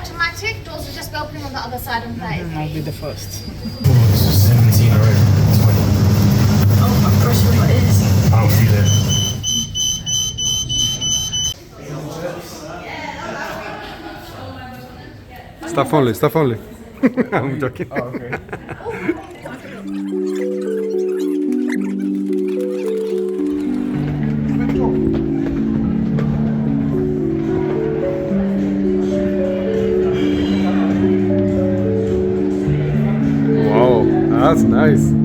automatic. Doors will just be opening on the other side and play. I'll be the first. Oh, this is 17 already. 20. Oh, of course you know what it is. I'll see you there. Stuff only. I'm joking. Oh, okay. Wow, that's nice.